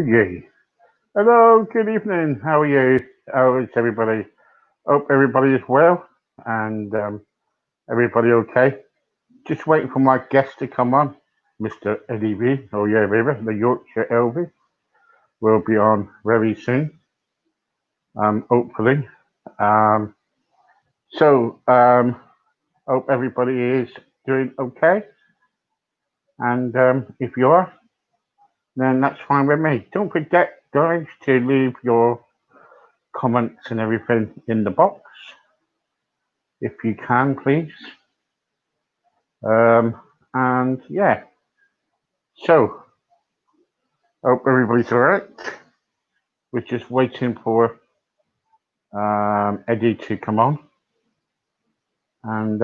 you? Hello, good evening. How are you? How is everybody? Hope everybody is well and everybody okay. Just waiting for my guest to come on, Mr. Eddie V. Oh yeah, baby, the Yorkshire Elvis will be on very soon. Hopefully. Um, so hope everybody is doing okay. And if you are, then that's fine with me. Don't forget, guys, to leave your comments and everything in the box if you can, please. Um, and yeah, so hope everybody's all right. We're just waiting for Eddie to come on, and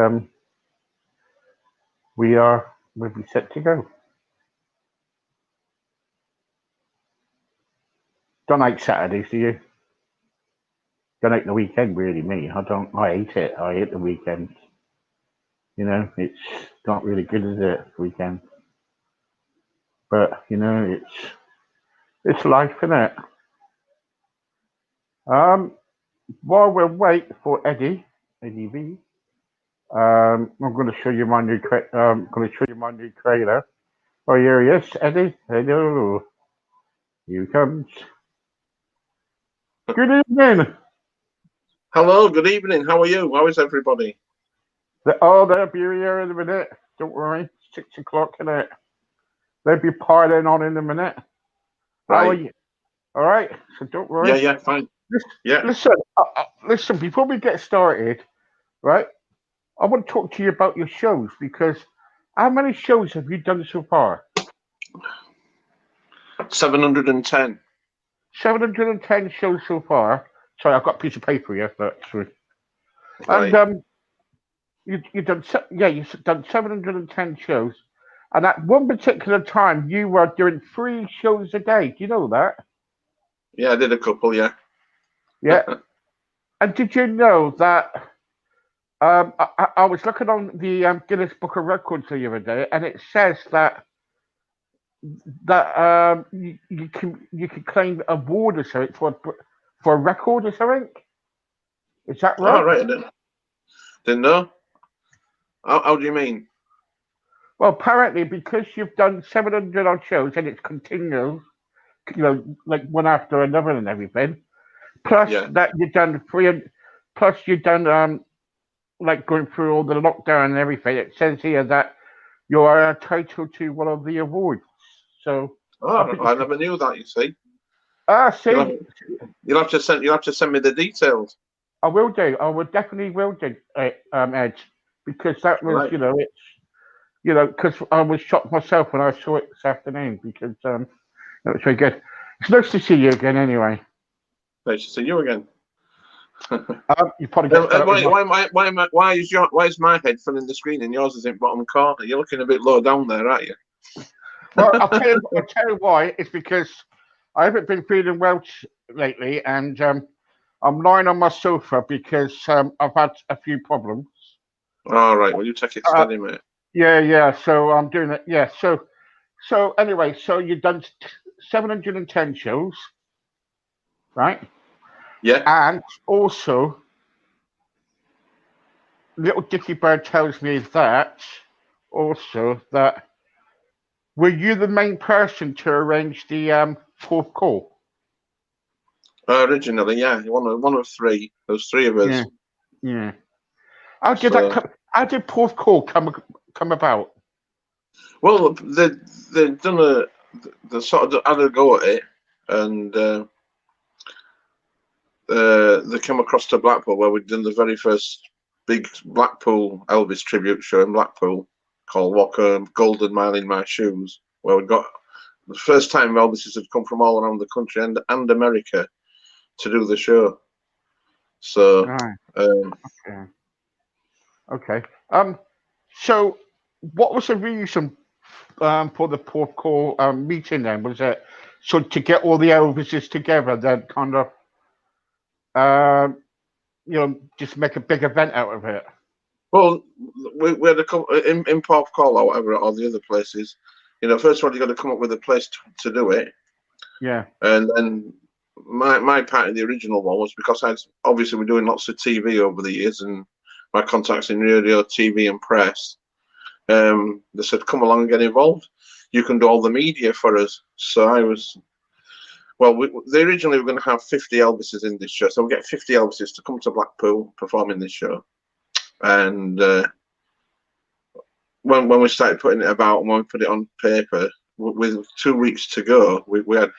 we'll be set to go. Don't like Saturdays, do you? Don't like the weekend, really. Me, I don't. I hate it. I hate the weekend. It's not really good, is it? Weekend, but it's life, isn't it? Um, while we wait for Eddie V, I'm going to show you my new going to show you my new trailer. Oh, here he is, Eddie. Hello. Here he comes. Good evening. Hello, good evening. How are you? How is everybody? They'll be here in a minute. Don't worry. 6 o'clock in it. They'll be piling on in a minute. How are Right. you? All right. So don't Yeah, worry. yeah, fine. Yeah. Listen, listen. Before we get started, right? I want to talk to you about your shows because how many shows have you done so far? 710. 710 shows so far. Sorry, I've got a piece of paper here, actually. And Right. you've done you've done 710 shows, and at one particular time you were doing 3 shows a day. Do you know that? Yeah, I did a couple, yeah. Yeah. And did you know that? I was looking on the Guinness Book of Records the other day, and it says that you can claim an award or something for a record or something. Is that All right? right, I didn't know. How do you mean? Well, apparently, because you've done 700 odd shows and it's continual, like one after another and everything. Plus Yeah. that you've done plus you've done like going through all the lockdown and everything. It says here that you are entitled to one of the awards. So I Oh, think I never knew that, you see. You'll have, see, you'll have to send me the details. I will do. I will definitely will do, Ed, because that was Right. because I was shocked myself when I saw it this afternoon because it was very good. It's nice to see you again. Anyway, Nice to see you again. you probably get fed up with Why, my. why is my head filling the screen and yours is in bottom corner? You're looking a bit low down there, aren't you? Well, I'll tell you why. It's because I haven't been feeling well lately, and I'm lying on my sofa because I've had a few problems. All right. Well, you take it Uh, steady, mate. yeah, yeah. So I'm doing it. Yeah. So anyway, so you've done 710 shows, right? Yeah. And also, little Dicky Bird tells me that that were you the main person to arrange the fourth call? Originally, yeah. One of three. There's three of Yeah, us. yeah. How did that So, come? How did fourth call come about? well, they've done they sort of had a go at it, and they came across to Blackpool where we'd done the very first big Blackpool Elvis tribute show in Blackpool called "Walk a Golden Mile in My Shoes," where we got the first time Elvises had come from all around the country and America to do the show. So, Right. um, Okay. Okay. So, what was the reason for the fourth call meeting then? Was it so to get all the Elvises together, then kind of um, just make a big event out of it? well, we had in Port Call or whatever, or the other places. First of all, you got to come up with a place to do it. Yeah. And then my part of the original one was because obviously we're doing lots of TV over the years, and my contacts in radio, TV, and press. They said, "Come along and get involved. You can do all the media for us." So I was. Well, they originally were going to have 50 Elvises in this show, so we'll get 50 Elvises to come to Blackpool performing this show. And when we started putting it about, and when we put it on paper, with 2 weeks to go, we had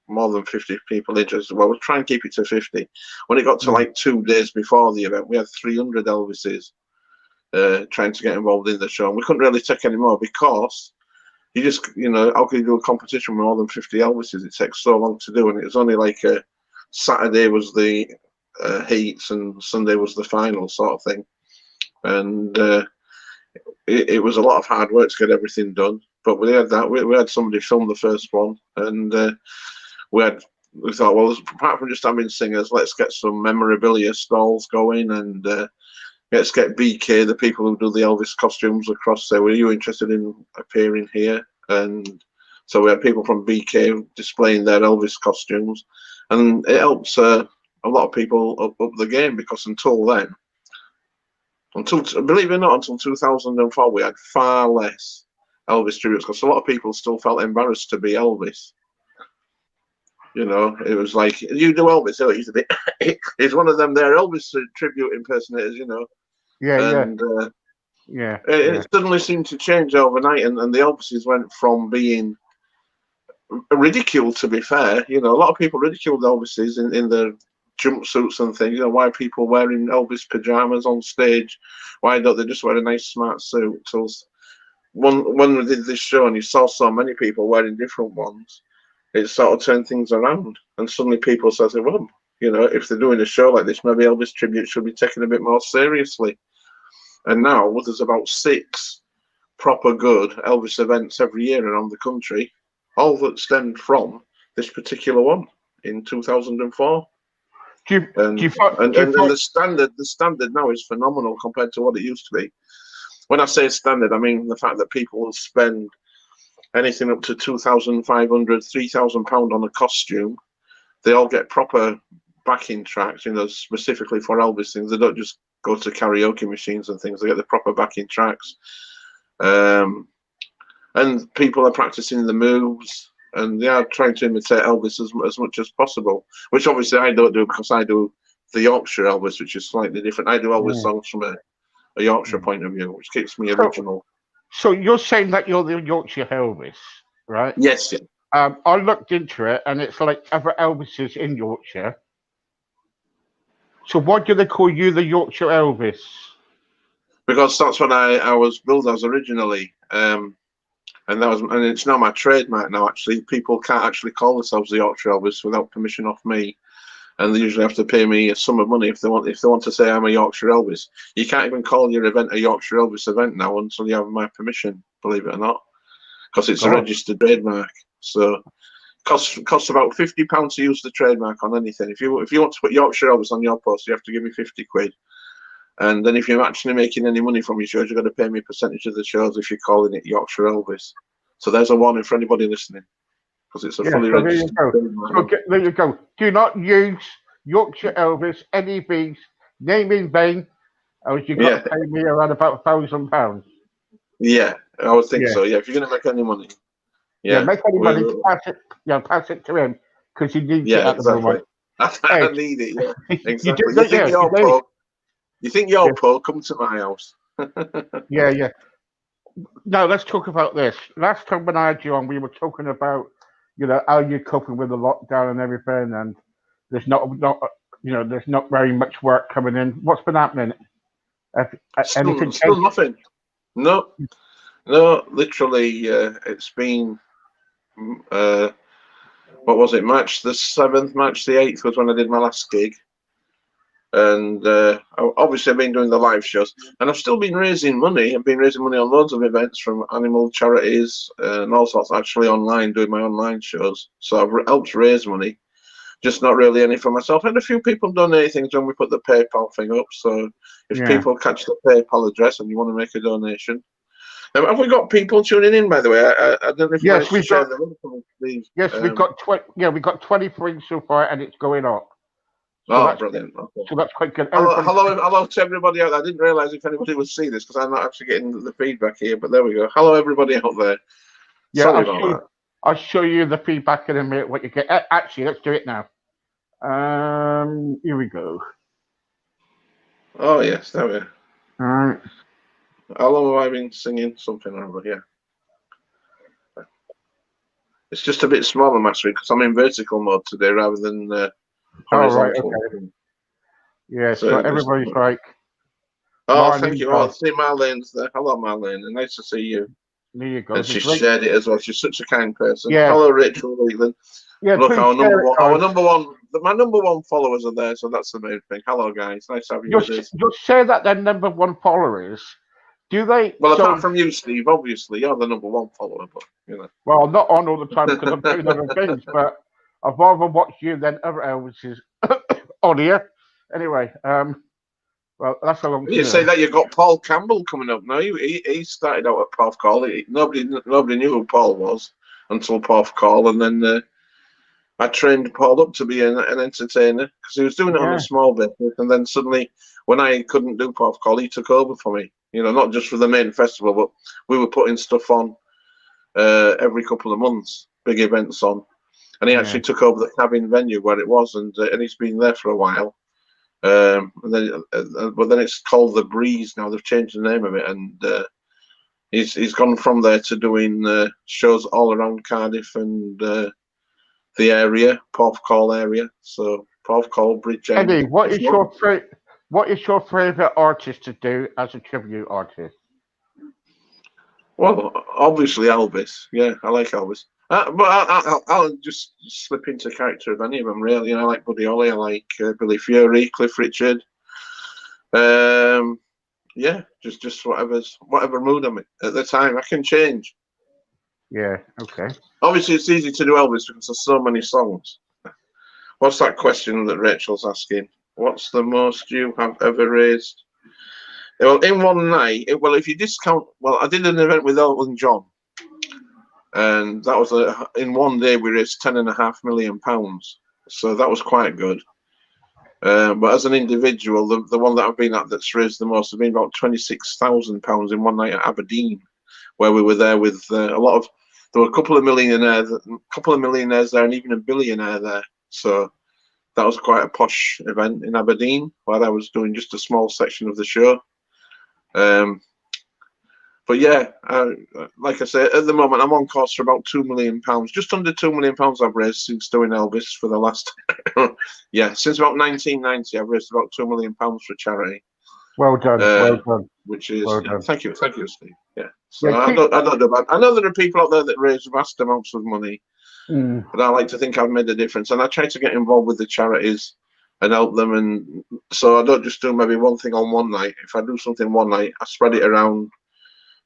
more than 50 people interested. Well, we'll try and keep it to 50. When it got to like 2 days before the event, we had 300 Elvises trying to get involved in the show. And we couldn't really take any more because you just, how can you do a competition with more than 50 Elvises? It takes so long to do, and it was only like Saturday was the heats and Sunday was the final sort of thing. And it was a lot of hard work to get everything done. But we had that. We had somebody film the first one, and we thought, well, apart from just having singers, let's get some memorabilia stalls going, and let's get BK, the people who do the Elvis costumes, across there. Were you interested in appearing here? And so we had people from BK displaying their Elvis costumes, and it helps a lot of people up the game, because until then, believe it or not, until 2004, we had far less Elvis tributes, because a lot of people still felt embarrassed to be Elvis. It was like, you do Elvis, oh, he's a bit, he's one of them there Elvis tribute impersonators, Yeah, and yeah. It suddenly seemed to change overnight, and the Elvises went from being ridiculed, to be fair. A lot of people ridiculed Elvises in their jumpsuits and things. Why are people wearing Elvis pajamas on stage? Why don't they just wear a nice smart suit? So when we did this show and you saw so many people wearing different ones, it sort of turned things around, and suddenly people started, well, if they're doing a show like this, maybe Elvis tribute should be taken a bit more seriously. And now there's about 6 proper good Elvis events every year around the country, all that stemmed from this particular one in 2004. And the standard now is phenomenal compared to what it used to be. When I say standard, I mean the fact that people will spend anything up to £2,500, £3,000 on a costume. They all get proper backing tracks, specifically for Elvis things. They don't just go to karaoke machines and things. They get the proper backing tracks. And people are practicing the moves, and they are trying to imitate Elvis as much as possible, which obviously I don't do, because I do the Yorkshire Elvis, which is slightly different. I do Elvis songs from a Yorkshire point of view, which keeps me original. So you're saying that you're the Yorkshire Elvis, right? Yes. I looked into it, and it's like other Elvises in Yorkshire. So why do they call you the Yorkshire Elvis? Because that's what I was billed as originally, and it's now my trademark now. Actually, people can't actually call themselves the Yorkshire Elvis without permission off me, and they usually have to pay me a sum of money if they want to say I'm a Yorkshire Elvis. You can't even call your event a Yorkshire Elvis event now until you have my permission, believe it or not, because it's a registered trademark. So costs about £50 to use the trademark on anything. If you want to put Yorkshire Elvis on your post, you have to give me 50 quid. And then if you're actually making any money from your shows, you've got to pay me a percentage of the shows if you're calling it Yorkshire Elvis. So there's a warning for anybody listening, because it's a fully registered trademark. There you go. Do not use Yorkshire Elvis, NEB's name in vain, or you've got to pay me around about £1,000. Yeah, I would think so. Yeah, if you're going to make any money. Yeah, make any money, pass it to him, because he needs it at the moment. I need it, yeah. Exactly. You think you're poor, come to my house. Yeah. Now, let's talk about this. Last time when I had you on, we were talking about, how you're coping with the lockdown and everything, and there's there's not very much work coming in. What's been happening? Anything still nothing. No, literally, it's been, what was it, March the 7th, March the 8th was when I did my last gig. And obviously I've been doing the live shows, and I've still been raising money. I've been raising money on loads of events from animal charities and all sorts, actually online, doing my online shows. So I've helped raise money, just not really any for myself. And a few people donate things when we put the PayPal thing up. So if people catch the PayPal address and you want to make a donation. Have we got people tuning in, by the way? I don't know if you yes, share the link. Yes, we've got 20. Yeah, we've got 23 so far, and it's going up. So Oh, that's brilliant. Okay. so that's quite good. Hello to everybody out there. I didn't realise if anybody would see this because I'm not actually getting the feedback here, but there we go. Hello, everybody out there. Yeah, Sorry about that. I'll show you the feedback in a minute. What you get? Actually, let's do it now. Here we go. Oh yes, there we are. All right. How long have I been singing something or other? Yeah. It's just a bit smaller, Master, because I'm in vertical mode today rather than horizontal. Oh, right, okay. Yeah, so So everybody's like, oh, Marlene, thank you. Oh, see Marlene's there. Hello, Marlene. Nice to see you. There you go. And she shared it as well. She's such a kind person. Yeah. Hello, Rachel Leland. Yeah, look, my number one followers are there, so that's the main thing. Hello, guys. Nice to have you with us. Just say that their number one followers. Do they? Well, apart from you, Steve, obviously you're the number one follower, but you know. Well, I'm not on all the time because I'm doing other things, but I've rather watched you than other Elvises on here. Anyway, well, that's a long. You say that you've got Paul Campbell coming up now. He started out at Paul Call. Nobody knew who Paul was until Paul Call, and then I trained Paul up to be an entertainer because he was doing it on a small business, and then suddenly, when I couldn't do Paul Call, he took over for me. You know, not just for the main festival, but we were putting stuff on every couple of months, big events on, and he actually took over the cabin venue where it was, and he's been there for a while. And then, but then it's called the Breeze now. They've changed the name of it, and he's gone from there to doing shows all around Cardiff and the area, Porthcawl area. So Porthcawl, Bridge End. Eddie, what is your favourite artist to do as a tribute artist? Well, obviously Elvis. Yeah, I like Elvis. But I'll just slip into character of any of them, really. I like Buddy Holly. I like Billy Fury, Cliff Richard. Yeah, just whatever mood I'm in at the time. I can change. Yeah. Okay. Obviously, it's easy to do Elvis because there's so many songs. What's that question that Rachel's asking? What's the most you have ever raised? Well, in one night, if you discount, I did an event with Elton John, and that was in one day we raised £10.5 million, so that was quite good. But as an individual, the one that I've been at that's raised the most has been about £26,000 in one night at Aberdeen, where we were there with a lot of. There were a couple of millionaires there, and even a billionaire there. So that was quite a posh event in Aberdeen, where I was doing just a small section of the show. But yeah, like I say, at the moment I'm on course for about £2 million, just under £2 million I've raised since doing Elvis for the last, since about 1990 I've raised about £2 million for charity. Well done, well done. Which is done. Thank you, Steve. Yeah, so I don't know about. I know there are people out there that raise vast amounts of money, but I like to think I've made a difference, and I try to get involved with the charities and help them, and so I don't just do maybe one thing on one night. If I do something one night, I spread it around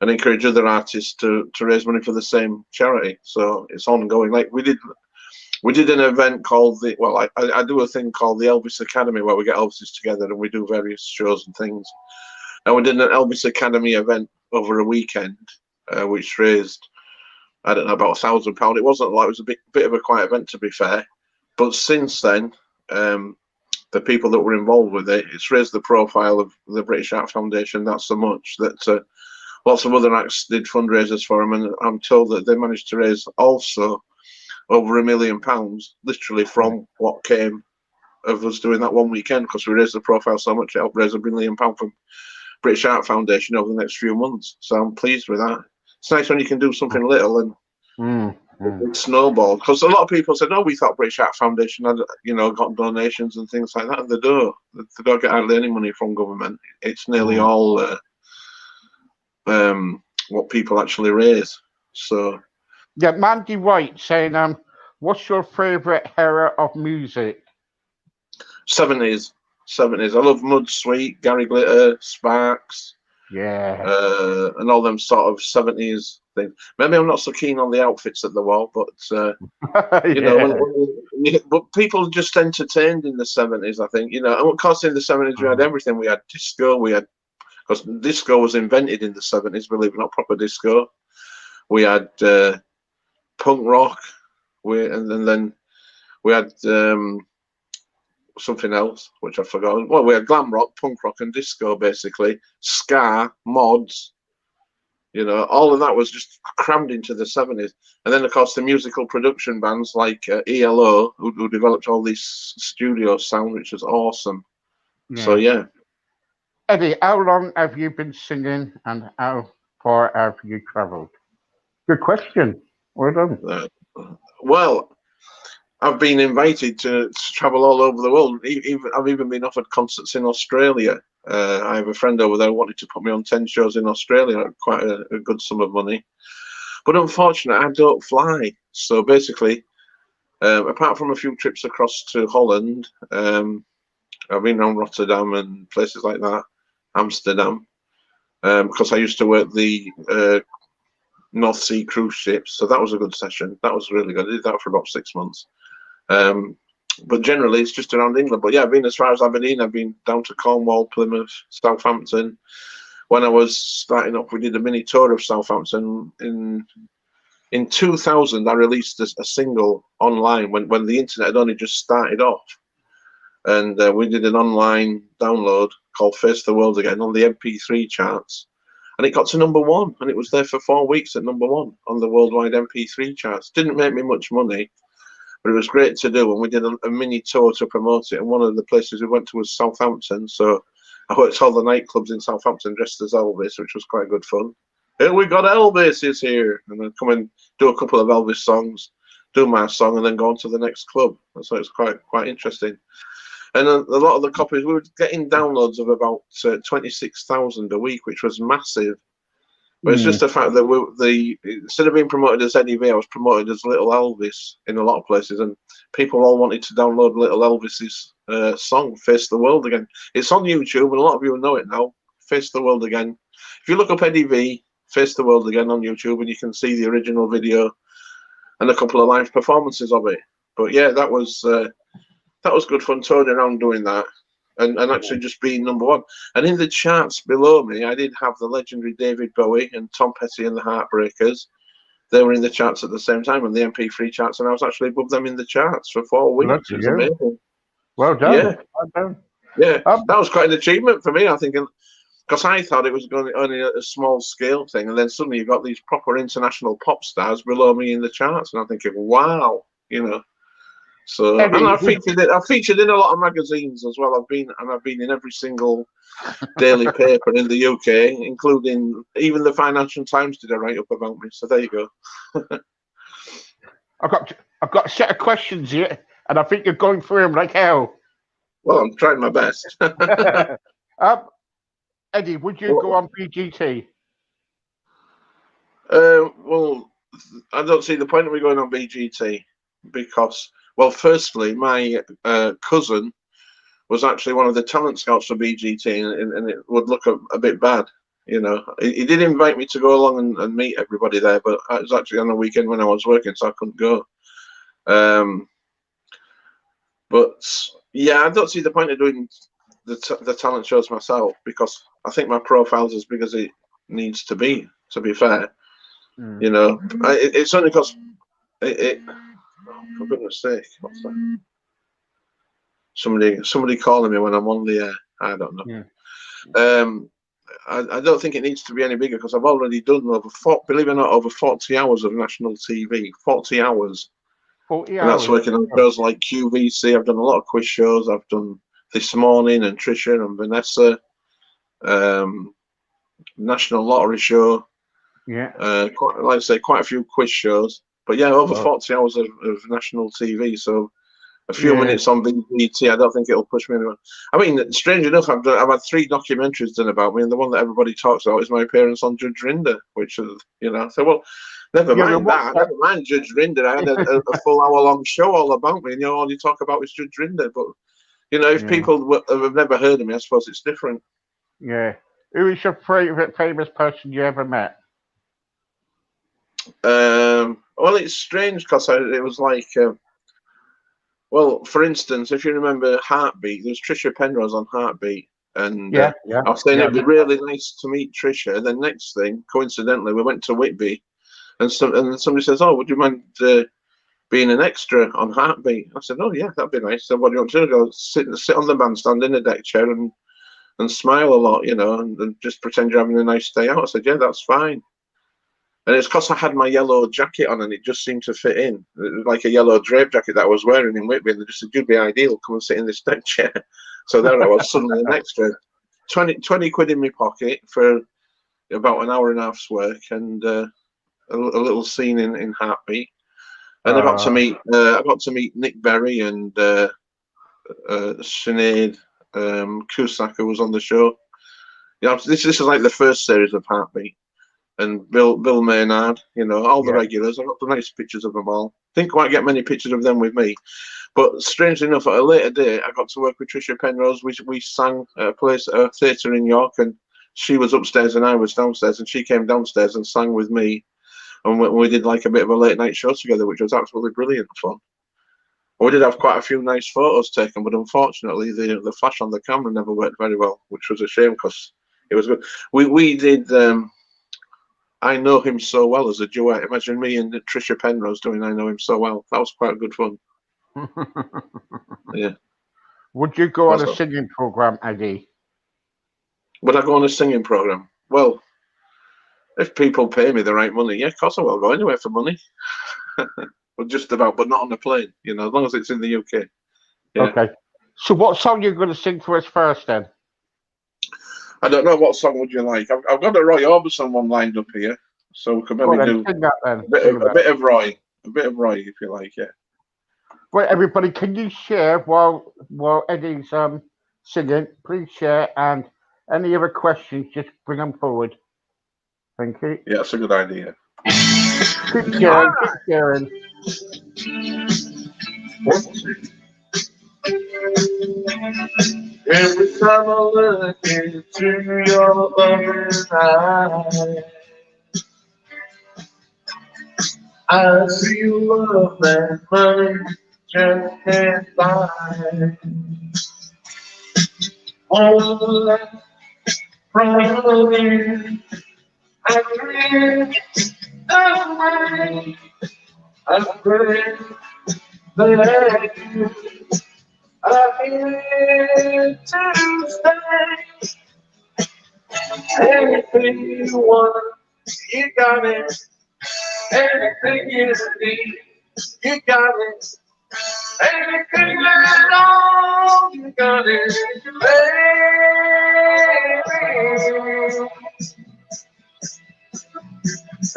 and encourage other artists to raise money for the same charity. So it's ongoing. Like we did an event called I do a thing called the Elvis Academy, where we get Elvises together and we do various shows and things. And we did an Elvis Academy event over a weekend, which raised, I don't know, about £1,000. It wasn't like, it was a bit of a quiet event, to be fair. But since then, the people that were involved with it, it's raised the profile of the British Art Foundation that so much that lots of other acts did fundraisers for them, and I'm told that they managed to raise also over £1 million, literally from what came of us doing that one weekend, because we raised the profile so much it helped raise £1 million from British Art Foundation over the next few months. So I'm pleased with that. It's nice when you can do something little and it snowballed. Because a lot of people said, "Oh, we thought British Art Foundation had, got donations and things like that." And they don't. They don't get hardly any money from government. It's nearly all what people actually raise. So yeah, Mandy White saying, what's your favourite era of music? 70s. I love Mud Sweet, Gary Glitter, Sparks, and all them sort of 70s things. Maybe I'm not so keen on the outfits that they wore, but but people just entertained in the 70s. I think and of course in the 70s we had everything. We had disco. Because disco was invented in the 70s. Believe it or not, proper disco. We had punk rock. and then we had something else which I forgot. Well, we had glam rock, punk rock, and disco, basically ska, mods. You know, all of that was just crammed into the 70s. And then, of course, the musical production bands like ELO, who developed all these studio sound, which was awesome. Yeah. So, yeah. Eddie, how long have you been singing and how far have you travelled? Good question. Well done. Well, I've been invited to travel all over the world. I've even been offered concerts in Australia. I have a friend over there who wanted to put me on 10 shows in Australia, quite a good sum of money. But unfortunately, I don't fly. So basically, apart from a few trips across to Holland, I've been on Rotterdam and places like that, Amsterdam, because I used to work the North Sea cruise ships. So that was a good session. That was really good. I did that for about 6 months. But generally, it's just around England. But yeah, I've been as far as Aberdeen. I've been down to Cornwall, Plymouth, Southampton. When I was starting up, we did a mini tour of Southampton. In 2000, I released a single online when the internet had only just started off. And we did an online download called Face the World Again on the MP3 charts. And it got to #1. And it was there for 4 weeks at #1 on the worldwide MP3 charts. Didn't make me much money, but it was great to do. And we did a mini tour to promote it. And one of the places we went to was Southampton. So I worked all the nightclubs in Southampton dressed as Elvis, which was quite good fun. Here we got Elvis is here. And then come and do a couple of Elvis songs, do my song, and then go on to the next club. And so it's quite interesting. And a lot of the copies, we were getting downloads of about 26,000 a week, which was massive. But it's just the fact that instead of being promoted as Eddie V, I was promoted as Little Elvis in a lot of places, and people all wanted to download Little Elvis's song, Face the World Again. It's on YouTube, and a lot of you know it now, Face the World Again. If you look up Eddie V, Face the World Again on YouTube, and you can see the original video and a couple of live performances of it. But yeah, that was good fun touring around doing that. And actually just being #1. And in the charts below me, I did have the legendary David Bowie and Tom Petty and the Heartbreakers. They were in the charts at the same time on the MP3 charts, and I was actually above them in the charts for 4 weeks. It was amazing. Well done. Yeah. Well done. Yeah, that was quite an achievement for me, I think, because I thought it was only a small scale thing, and then suddenly you've got these proper international pop stars below me in the charts, and I'm thinking, wow, you know. So, Eddie, and I've featured in a lot of magazines as well. I've been in every single daily paper in the UK, including even the Financial Times did a write up about me. So there you go. I've got a set of questions here, and I think you're going through them like hell. Well, I'm trying my best. Eddie, would you go on BGT? Well, I don't see the point of me going on BGT because, well, firstly, my cousin was actually one of the talent scouts for BGT, and it would look a bit bad. You know, he did invite me to go along and meet everybody there, but it was actually on a weekend when I was working, so I couldn't go. But yeah, I don't see the point of doing the talent shows myself because I think my profile's as big as it needs to be. To be fair, you know, it's only because for goodness sake, what's that? Somebody calling me when I'm on the air. I don't know. Yeah. I don't think it needs to be any bigger because I've already done believe it or not, over 40 hours of national TV. 40 hours. 40 and hours. That's working on shows like QVC. I've done a lot of quiz shows. I've done This Morning and Trisha and Vanessa. National Lottery Show. Yeah. Like I say, quite a few quiz shows. But yeah, over 40 hours of national TV. So a few minutes on BT, I don't think it'll push me anywhere. I mean, strange enough, I've had 3 documentaries done about me, and the one that everybody talks about is my appearance on Judge Rinder, which is, you know, so well, never mind that. Never mind Judge Rinder. I had a full hour-long show all about me, and all you talk about is Judge Rinder. But you know, if people have never heard of me, I suppose it's different. Yeah. Who is your favorite famous person you ever met? Well, it's strange because it was like. Well, for instance, if you remember Heartbeat, there's Trisha Penrose on Heartbeat, and I was saying it'd be really nice to meet Trisha. And then next thing, coincidentally, we went to Whitby, and somebody says, "Oh, would you mind being an extra on Heartbeat. I said, oh yeah, that'd be nice. So what do you want to do? Go sit on the bandstand in a deck chair and smile a lot, you know, and just pretend you're having a nice day out. I said, yeah, that's fine. And it's because I had my yellow jacket on and it just seemed to fit in. It was like a yellow drape jacket that I was wearing in Whitby. And they just said, you'd be ideal. Come and sit in this deck chair. So there I was, suddenly an extra. 20 quid in my pocket for about an hour and a half's work and a little scene in Heartbeat. And I got to meet Nick Berry and Sinead Cusack, who was on the show. You know, this is like the first series of Heartbeat. And Bill Maynard, you know, all the regulars. I've got the nice pictures of them all. Didn't quite get many pictures of them with me. But strangely enough, at a later date, I got to work with Tricia Penrose. We sang at a theatre in York, and she was upstairs and I was downstairs, and she came downstairs and sang with me. And we did like a bit of a late night show together, which was absolutely brilliant fun. We did have quite a few nice photos taken, but unfortunately, the flash on the camera never worked very well, which was a shame because it was good. We did. I Know Him So Well as a duet. Imagine me and Tricia Penrose doing I Know Him So Well. That was quite good fun. Yeah. Would you go on a singing program, Eddie? Would I go on a singing program? Well, if people pay me the right money, yeah, of course I will go anywhere for money. But just about, but not on a plane, you know, as long as it's in the UK. Yeah. Okay. So what song are you going to sing for us first then? I don't know. What song would you like? I've got a Roy Orbison one lined up here, so we could maybe do a bit of Roy, if you like. Yeah. Right, everybody, can you share while Eddie's singing? Please share, and any other questions, just bring them forward. Thank you. Yeah, that's a good idea. Keep sharing. Keep sharing. Every time I look into your loving eyes, I see love that money just can't buy. All that from you, I dream away. I pray that you are here to stay. Anything you want, you got it. Anything you need, you got it. Anything at all, you got it. Baby.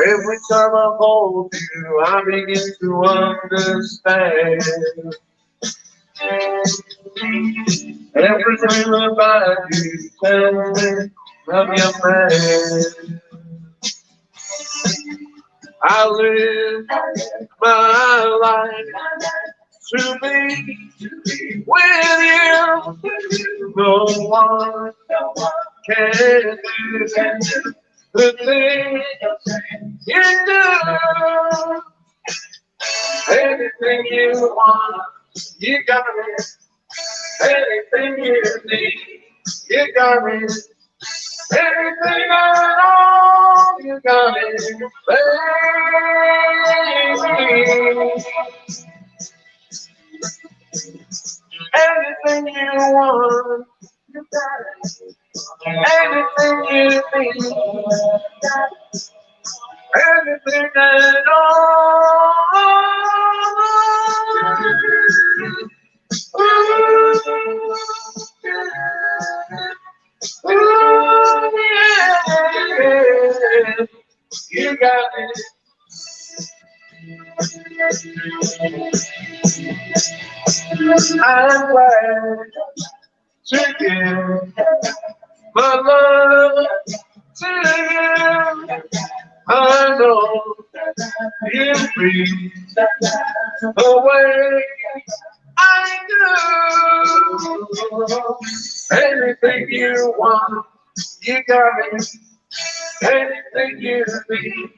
Every time I hold you, I begin to understand. Everything about you tells me I'm your man. I live my life to be with you. No one can do the thing you do. Anything you want, you got it. Anything you need, you got it. Anything at all, you got it, baby. Anything you want, you got it. Anything you need, anything at all. Ooh, yeah, you got it. I'm glad to give my love to you. I know you'll be the way I do. Anything you want, you got it. Anything you need,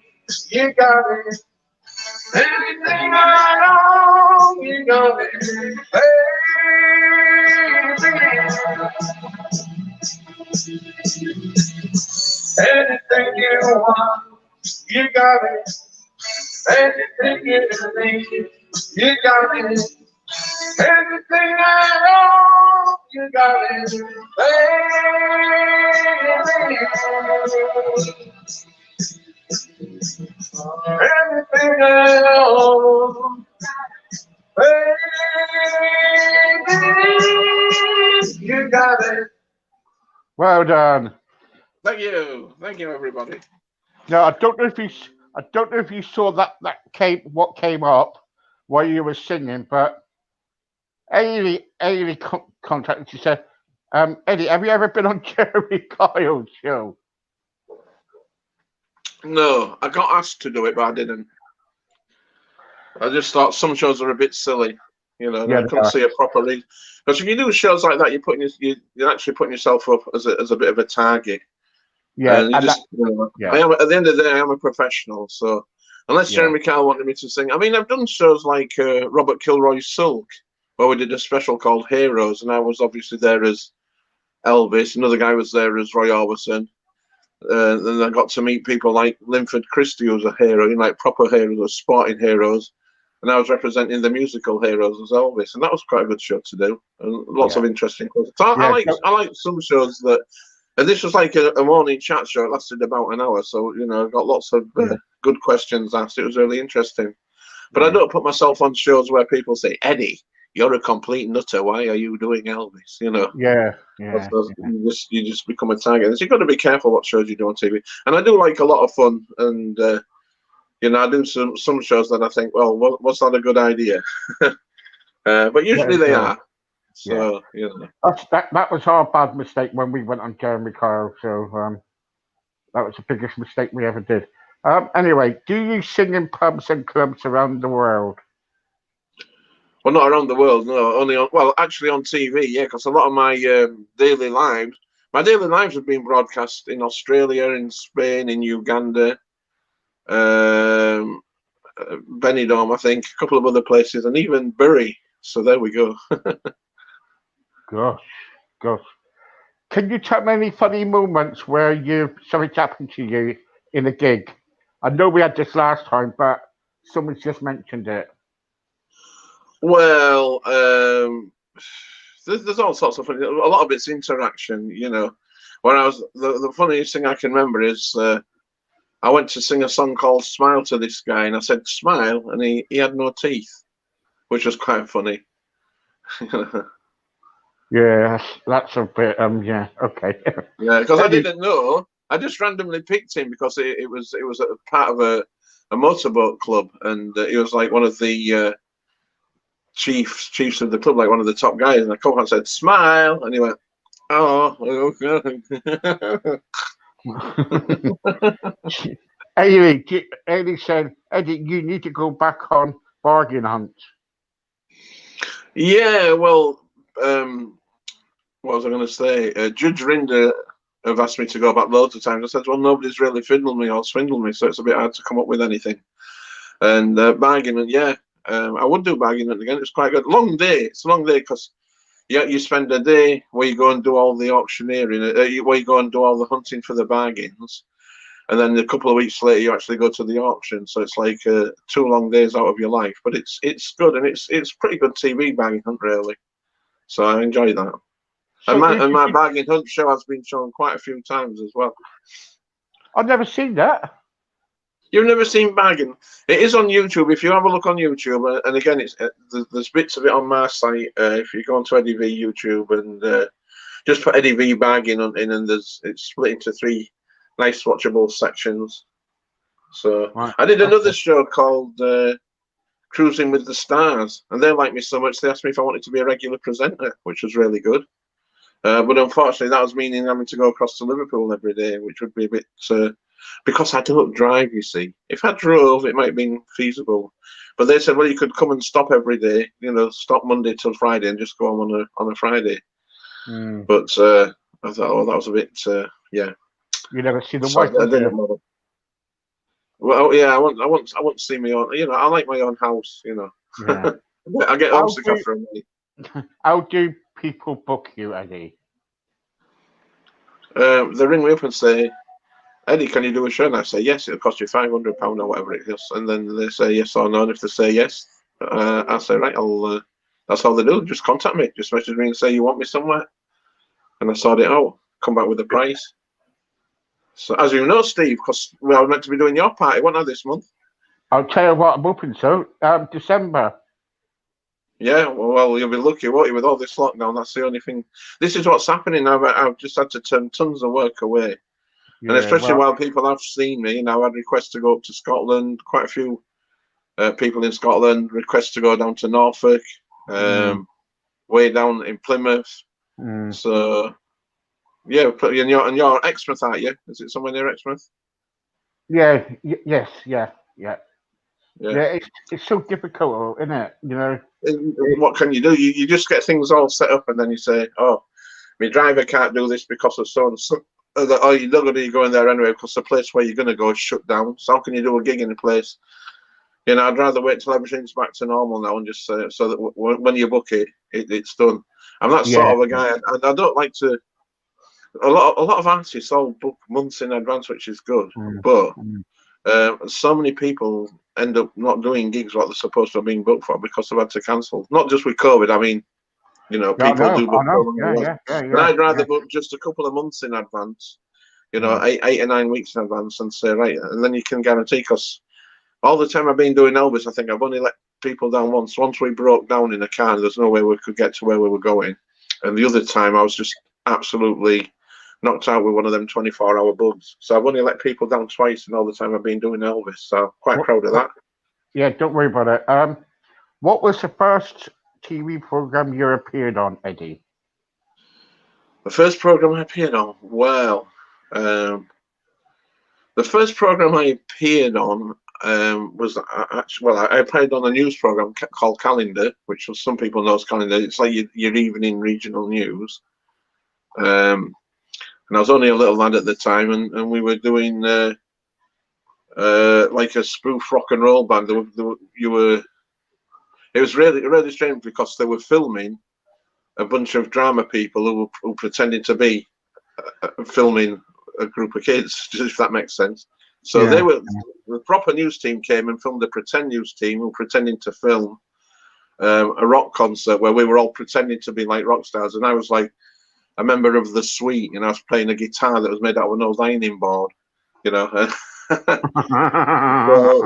you got it. Anything at all, you got it, baby. Anything you want, you got it. Anything you need, You got it. Everything I own, you got it. Baby. Everything I own, baby. You got it. Well done. Thank you, everybody. Now I don't know if you saw what came up while you were singing, but Ailey contacted you, said, Eddie, have you ever been on Jeremy Kyle's show? No, I got asked to do it, but I didn't. I just thought some shows are a bit silly, you know. Yeah, I couldn't see a proper reason. Because if you do shows like that, you're actually putting yourself up as a bit of a target. Yeah, and you just, yeah. I am at the end of the day, I am a professional. So unless Jeremy Kyle wanted me to sing, I mean, I've done shows like Robert Kilroy's Silk, where we did a special called Heroes, and I was obviously there as Elvis. Another guy was there as Roy Orbison. Then I got to meet people like Linford Christie, who's a hero, like proper heroes, or sporting heroes. And I was representing the musical Heroes as Elvis, and that was quite a good show to do. And lots of interesting things. So I like some shows that. And this was like a morning chat show. It lasted about an hour, so I got lots of good questions asked. It was really interesting. But I don't put myself on shows where people say, "Eddie, you're a complete nutter. Why are you doing Elvis?" You just become a target. So you've got to be careful what shows you do on TV. And I do like a lot of fun, and I do some shows that I think, well, was that a good idea? But usually they are. So that was our bad mistake when we went on Jeremy Kyle. So that was the biggest mistake we ever did. Anyway, do you sing in pubs and clubs around the world? Well, not around the world, no. Actually on TV, yeah, because a lot of my daily lives have been broadcast in Australia, in Spain, in Uganda, Benidorm, I think, a couple of other places, and even Bury. So there we go. Gosh. Can you tell me any funny moments where something's happened to you in a gig? I know we had this last time, but someone's just mentioned it. Well, there's all sorts of funny. A lot of it's interaction, When the funniest thing I can remember is I went to sing a song called "Smile" to this guy, and I said "Smile," and he had no teeth, which was quite funny. Yeah, that's a bit. Okay. Yeah, because I didn't know. I just randomly picked him because it was a part of a motorboat club, and he was like one of the chiefs of the club, like one of the top guys. And I come up and said, "Smile," and he went, "Oh, okay." Eddie said, "Eddie, you need to go back on Bargain Hunt." Yeah, well, what was I going to say? Judge Rinder have asked me to go back loads of times. I said, well, nobody's really fiddled me or swindled me, so it's a bit hard to come up with anything. And Bargain Hunt, yeah, I would do Bargain Hunt again. It's quite good. Long day. It's a long day because you spend a day where you go and do all the auctioneering, where you go and do all the hunting for the bargains. And then a couple of weeks later, you actually go to the auction. So it's like 2 long days out of your life. But it's good, and it's pretty good TV, Bargain Hunt, really. So I enjoy that. So and my Bargain Hunt show has been shown quite a few times as well. I've never seen that. You've never seen Bargain? It is on YouTube. If you have a look on YouTube, and again, there's bits of it on my site. If you go onto Eddie V YouTube and just put Eddie V Bargain Hunt in, and it's split into 3 nice watchable sections. So right. I did another show called Cruising with the Stars, and they liked me so much they asked me if I wanted to be a regular presenter, which was really good. But unfortunately, that was meaning having to go across to Liverpool every day, which would be a bit because I don't drive. You see, if I drove, it might have been feasible. But they said, well, you could come and stop every day. Stop Monday till Friday and just go on a Friday. But I thought, oh, that was a bit, yeah. You never see the wife. Well, yeah, I want to see my own. I like my own house. Yeah. I get homesick after a minute. How do people book you, Eddie? They ring me up and say, Eddie, can you do a show? And I say yes. It'll cost you £500 or whatever it is. And then they say yes or no. And if they say yes, I say, right, I'll. That's all they do. Just contact me. Just message me and say you want me somewhere, and I sort it out. Come back with a price. So as you know, Steve, because we are meant to be doing your party, wasn't I, this month? I'll tell you what I'm hoping so. December. Yeah, well, you'll be lucky, won't you, with all this lockdown? That's the only thing. This is what's happening now. I've just had to turn tons of work away. Yeah, And especially well, while people have seen me, I've had requests to go up to Scotland. Quite a few people in Scotland request to go down to Norfolk, way down in Plymouth. So, yeah, and you're Exmouth, aren't you? Is it somewhere near Exmouth? yeah, yes, yeah. It's so difficult, isn't it? You know. What can you do? You just get things all set up, and then you say, "Oh, my driver can't do this because of so and so." Oh, you're not going to go in there anyway because the place where you're going to go is shut down. So how can you do a gig in a place? I'd rather wait till everything's back to normal now and just say so that when you book it, it's done. I'm that sort of a guy, and I don't like to. A lot of artists all book months in advance, which is good, but so many people end up not doing gigs what they're supposed to have been booked for because they've had to cancel. Not just with COVID. I mean, people do book. But I'd rather book just a couple of months in advance. 8 or 9 weeks in advance, and say right, and then you can guarantee. Because all the time I've been doing Elvis, I think I've only let people down once. Once we broke down in a car, and there's no way we could get to where we were going. And the other time I was just absolutely knocked out with one of them 24-hour bugs. So I've only let people down twice in all the time I've been doing Elvis. So I'm quite proud of that. Yeah, don't worry about it. What was the first TV program you appeared on, Eddie? The first program I appeared on? Well, the first program I appeared on was I appeared on a news program called Calendar, which some people know as Calendar. It's like your evening regional news. And I was only a little lad at the time, and we were doing like a spoof rock and roll band. It was really strange because they were filming a bunch of drama people who pretended to be filming a group of kids, if that makes sense. So the proper news team came and filmed a pretend news team who were pretending to film a rock concert where we were all pretending to be like rock stars, and I was like a member of the Sweet, and I was playing a guitar that was made out of an old ironing board, So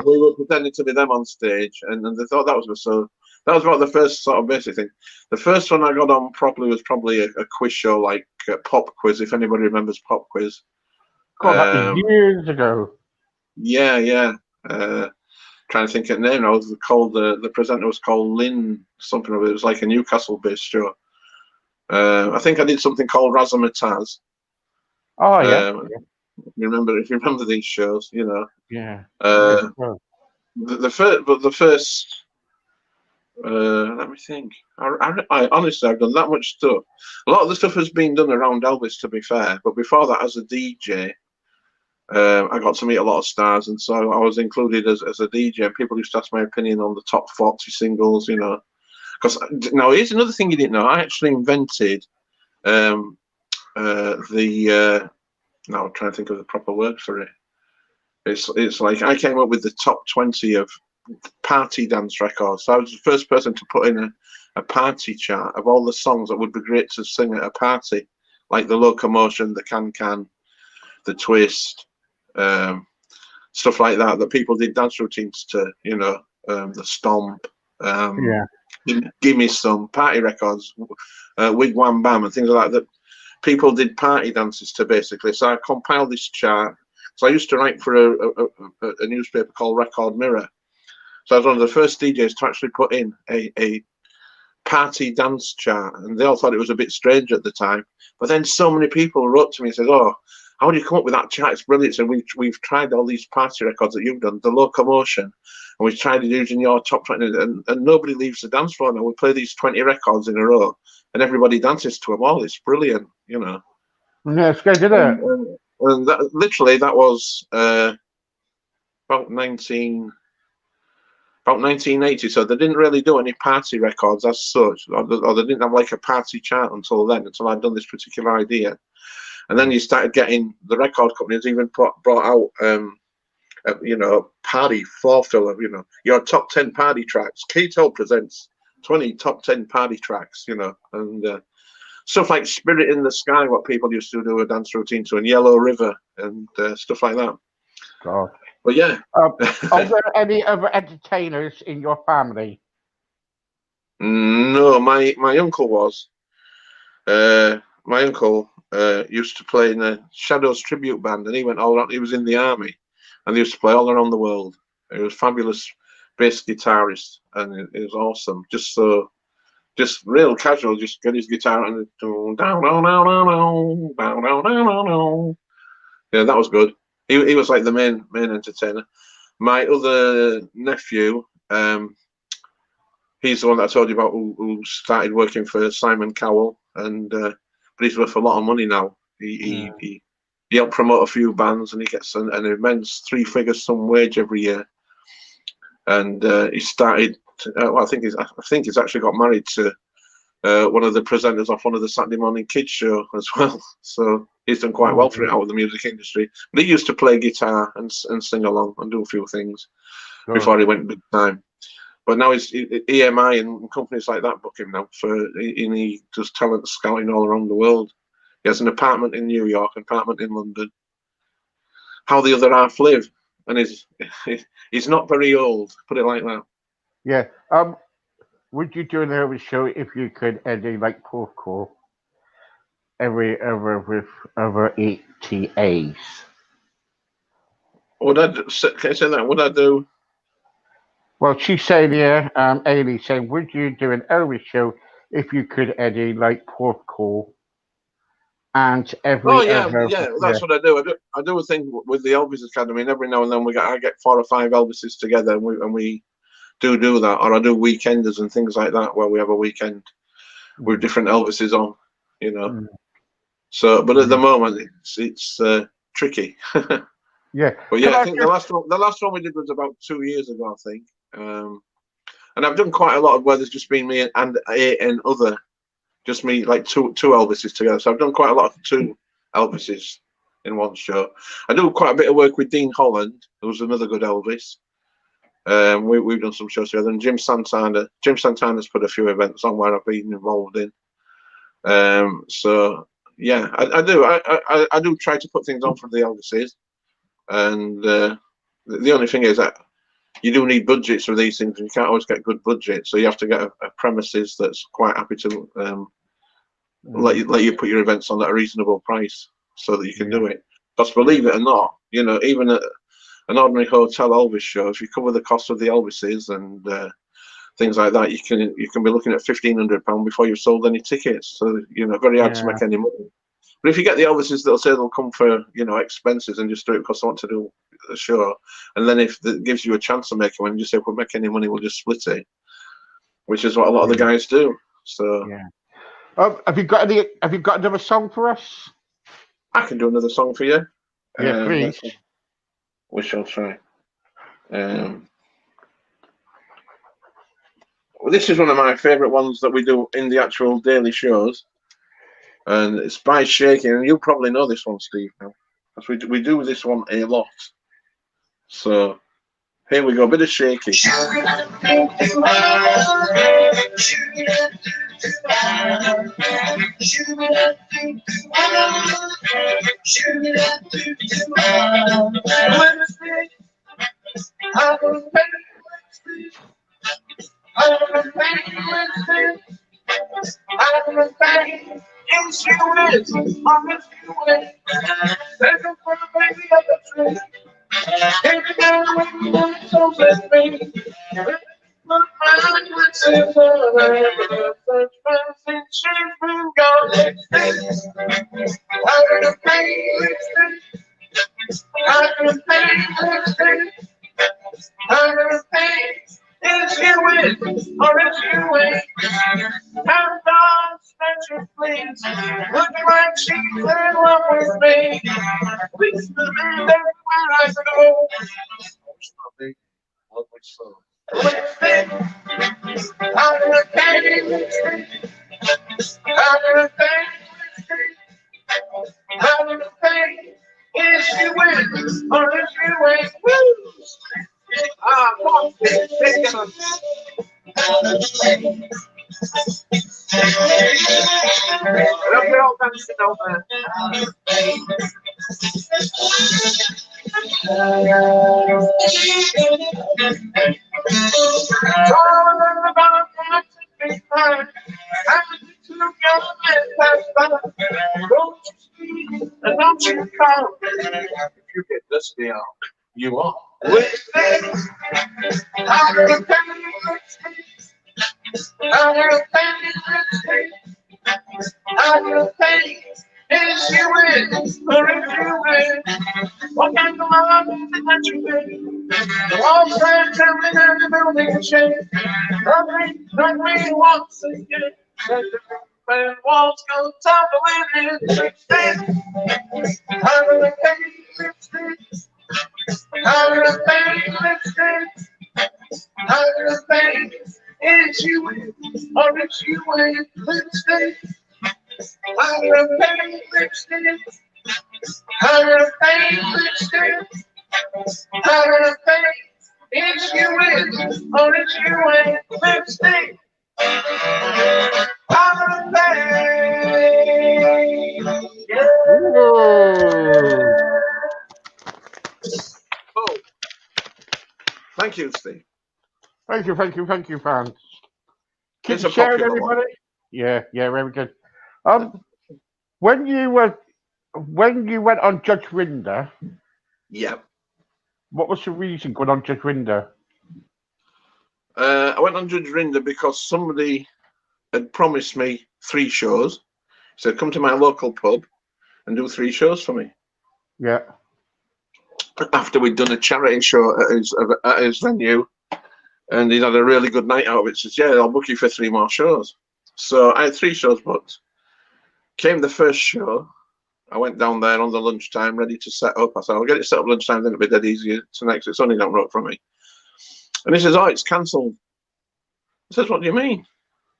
we were pretending to be them on stage, and they thought that was so. That was about the first sort of basic thing. The first one I got on properly was probably a quiz show like Pop Quiz, if anybody remembers Pop Quiz. That was years ago. Yeah. Trying to think of the name. I was called the presenter was called Lynn something of it. It was like a Newcastle-based show. I think I did something called Razzmatazz. Oh yeah. If you remember these shows, Yeah. The first. Let me think. I honestly, I've done that much stuff. A lot of the stuff has been done around Elvis, to be fair. But before that, as a DJ, I got to meet a lot of stars, and so I was included as a DJ. And people used to ask my opinion on the top 40 singles, Because now here's another thing you didn't know. I actually invented now I'm trying to think of the proper word for it. It's like I came up with the top 20 of party dance records. So I was the first person to put in a party chart of all the songs that would be great to sing at a party, like the Locomotion, the Can, the Twist, stuff like that people did dance routines to, the Stomp, Give Me Some, party records, Wig Wam Bam and things like that people did party dances to, basically. So I compiled this chart. So I used to write for a newspaper called Record Mirror. So I was one of the first DJs to actually put in a party dance chart, and they all thought it was a bit strange at the time. But then so many people wrote to me and said, "Oh, how do you come up with that chart? It's brilliant." So we've tried all these party records that you've done, the Locomotion, and we've tried it using your top 20, and nobody leaves the dance floor now. We play these 20 records in a row, and everybody dances to them all. It's brilliant, Yeah, it's good, isn't it? And that was about 1980. So they didn't really do any party records as such, or they didn't have like a party chart until I'd done this particular idea. And then you started getting the record companies even brought out you know, party floor filler. You know, your top 10 party tracks. Keto presents 20 top 10 party tracks. You know, and stuff like Spirit in the Sky, what people used to do a dance routine to, and Yellow River and stuff like that. God. But yeah. Are there any other entertainers in your family? No, my uncle was. My uncle used to play in a Shadows tribute band, and he went all around. He was in the army, and he used to play all around the world. He was a fabulous bass guitarist, and it was awesome. Just real casual. Just get his guitar and down, down, down, down, down, down, down, down, down. Yeah, that was good. He was like the main entertainer. My other nephew, he's the one that I told you about who started working for Simon Cowell, and but he's worth a lot of money now. He helped promote a few bands, and he gets an immense 3-figure sum wage every year. And he started. Well, I think he's actually got married to one of the presenters off one of the Saturday morning kids show as well. So he's done quite well for it out of the music industry. But he used to play guitar and sing along and do a few things before he went big time. But now he's EMI and companies like that book him now he does talent scouting all around the world. He has an apartment in New York, an apartment in London. How the other half live, and he's not very old. Put it like that. Yeah. Would you do another show if you could do like Pork Call every other with other ETAs? Can I say that? Would I do? Well, she's saying here, Ailey saying, would you do an Elvis show if you could edit like Pork Call and every other? Yeah, that's what I do. I do a thing with the Elvis Academy, and every now and then I get 4 or 5 Elvises together, and we do that, or I do weekenders and things like that where we have a weekend with different Elvises on, you know. So, but at the moment it's tricky. Yeah. But yeah, I think the last one we did was about 2 years ago, I think. And I've done quite a lot of where there's just been me and other, just me, like two Elvises together. So I've done quite a lot of 2 Elvises in one show. I do quite a bit of work with Dean Holland, who's another good Elvis. We've done some shows together, and Jim Santana's put a few events on where I've been involved in. So yeah, I do try to put things on for the Elvises, and the only thing is that you do need budgets for these things, and you can't always get good budgets, so you have to get a premises that's quite happy to let you put your events on at a reasonable price so that you can do it. Because believe it or not, you know, even an ordinary hotel Elvis show, if you cover the cost of the Elvises and things like that, you can be looking at £1,500 before you've sold any tickets. So, you know, very hard to make any money. But if you get the Elvises that'll say they'll come for, you know, expenses and just do it because they want to do a show, and then if it gives you a chance of making money, you say, if we make any money, we'll just split it, which is what a lot of the guys do. So have you got another song for us? I can do another song for you. Yeah, please. We shall try. Well, this is one of my favourite ones that we do in the actual daily shows, and it's by Shaky, and you probably know this one, Steve, now, because we do this one a lot. So here we go, a bit of Shaky. is you win, or is you win. Woo! Come on, take it on. Look, we're all dancing over. And don't you come. If you get this deal, you are. With this, I'm gonna pay I'm gonna pay I'm gonna pay is you win, or if you win. What kind of love is it that you win? The walls are coming and the building shake. Let me once again. When walls go tumbling in, I'm gonna pay lipstick. I'm gonna pay lipstick. I'm gonna pay is you win, or if you win lipstick. I'm gonna pay lipstick. I'm gonna pay lipstick. I'm gonna pay is you win, or if you win lipstick. I'm gonna pay. Oh, thank you, Steve. Thank you, fans. Keep It's a sharing, popular one. everybody. Yeah, very good. When you went on Judge Rinder, Yeah. what was the reason going on Judge Rinder? I went on Judge Rinder because somebody had promised me 3 shows. He said, come to my local pub and do 3 shows for me. Yeah. After we'd done a charity show at his venue, and he'd had a really good night out of it, he says, yeah, I'll book you for 3 more shows. So I had 3 shows booked. Came the first show. I went down there on the lunchtime, ready to set up. I said, I'll get it set up lunchtime, then it'll be dead easy tonight, because it's only down the road from me. And he says, oh, it's cancelled. I says, what do you mean?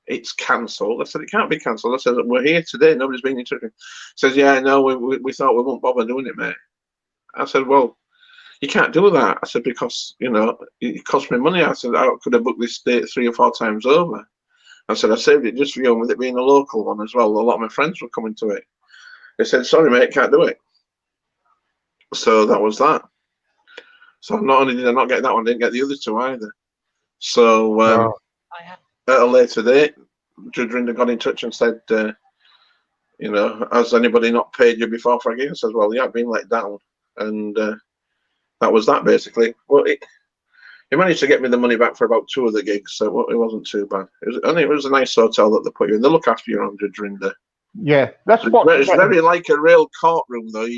It's cancelled. I said, it can't be cancelled. I said, we're here today. Nobody's been in touch with me. He says, yeah, no, we thought we won't bother doing it, mate. I said, well, you can't do that. I said, because, you know, it cost me money. I said, I could have booked this date 3 or 4 times over. I said, I saved it just for you, and with it being a local one as well, a lot of my friends were coming to it. They said, sorry, mate, can't do it. So that was that. So not only did I not get that one, I didn't get the other 2 either. So at a later date, Judge Rinder got in touch and said, you know, has anybody not paid you before for a gig? I says, well, you have been let down. And that was that, basically. Well, he managed to get me the money back for about 2 of the gigs, so it wasn't too bad. It was a nice hotel that they put you in. They look after you on Judge Rinder. Yeah, that's what. It's very like a real courtroom, though.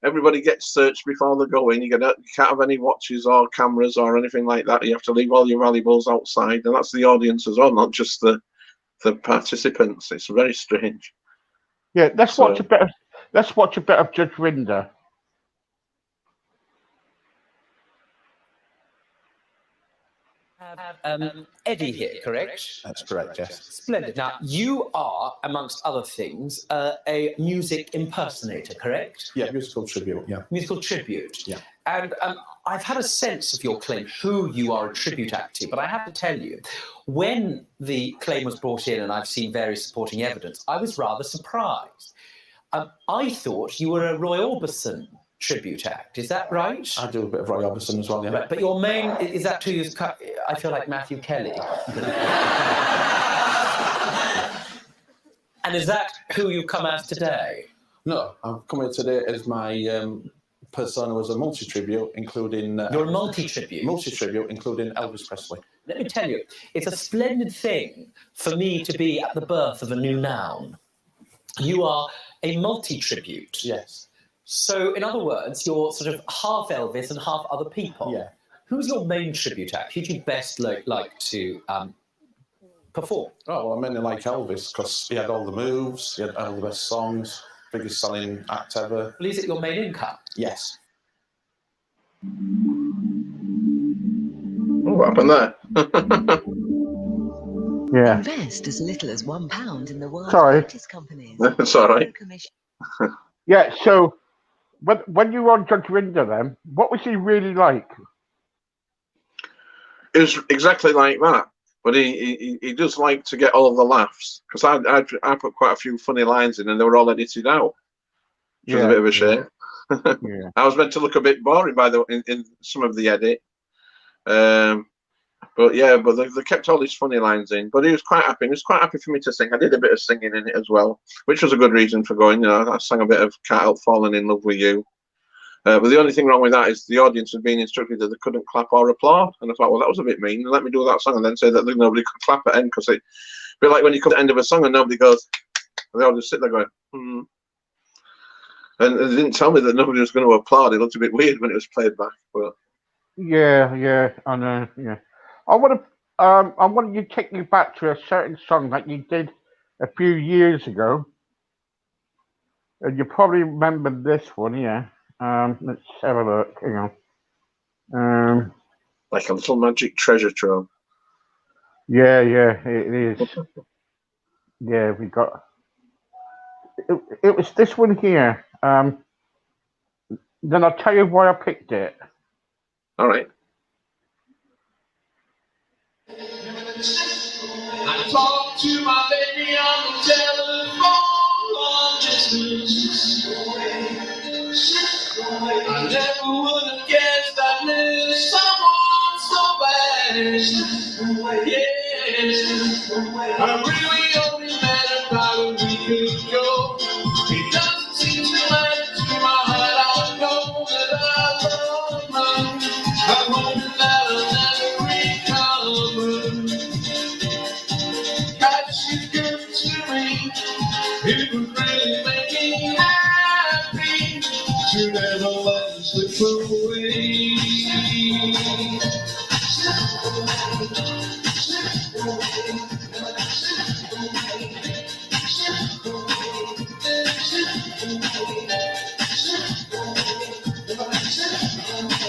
Everybody gets searched before they go in. You can't have any watches or cameras or anything like that. You have to leave all your valuables outside, and that's the audience as well, not just the participants. It's very strange. Yeah, let's watch a bit of Judge Rinder. Eddie here, correct? That's correct, yes. Splendid. Now, you are, amongst other things, a music impersonator, correct? Yeah, musical tribute, yeah. Musical tribute. Yeah. And I've had a sense of your claim, who you are a tribute act to, but I have to tell you, when the claim was brought in and I've seen various supporting evidence, I was rather surprised. I thought you were a Roy Orbison tribute act. Is that right? I do a bit of Roy Orbison as well, yeah. Right, but your main, is that to use, I feel like Matthew Kelly. And is that who you come as today? No, I've come here today as my persona was a multi-tribute, including... You're a multi-tribute? Multi-tribute, including Elvis Presley. Let me tell you, it's a splendid thing for me to be at the birth of a new noun. You are a multi-tribute. Yes. So, in other words, you're sort of half Elvis and half other people. Yeah. Who's your main tribute act? Who do you best like to perform? Oh, well, I mainly like Elvis because he had all the moves, he had all the best songs, biggest selling act ever. Well, is it your main income? Yes. Oh, what happened there? Yeah. Invest as little as £1 in the world's Sorry. greatest companies. It's all right. Commission. Yeah, so when you were on Judge Rinder, then what was he really like? It was exactly like that. But he does like to get all the laughs, because I put quite a few funny lines in and they were all edited out, which was a bit of a shame. Yeah. I was meant to look a bit boring in some of the edit. But they kept all these funny lines in. But he was quite happy. He was quite happy for me to sing. I did a bit of singing in it as well, which was a good reason for going. I sang a bit of Can't Help Falling in Love with You. But the only thing wrong with that is the audience had been instructed that they couldn't clap or applaud. And I thought, well, that was a bit mean. Let me do that song and then say that nobody could clap at the end, because it's a bit like when you come to the end of a song and nobody goes, and they all just sit there going, hmm. And they didn't tell me that nobody was going to applaud. It looked a bit weird when it was played back. But Yeah, I know. Yeah, I want you to take me back to a certain song that you did a few years ago, and you probably remember this one. Yeah. Let's have a look. Hang on. like a little magic treasure trove. Yeah, it is. Yeah, we got. It was this one here. Then I'll tell you why I picked it. All right. I talk to my baby on the telephone long distance away. I never would have guessed I'd miss someone so bad. Yeah, I really only met about a week ago. It doesn't seem to matter to my heart. I know that I love her. I'm hoping that I'll never recover. God, she's good to me. It would really make me happy to never let her slip away.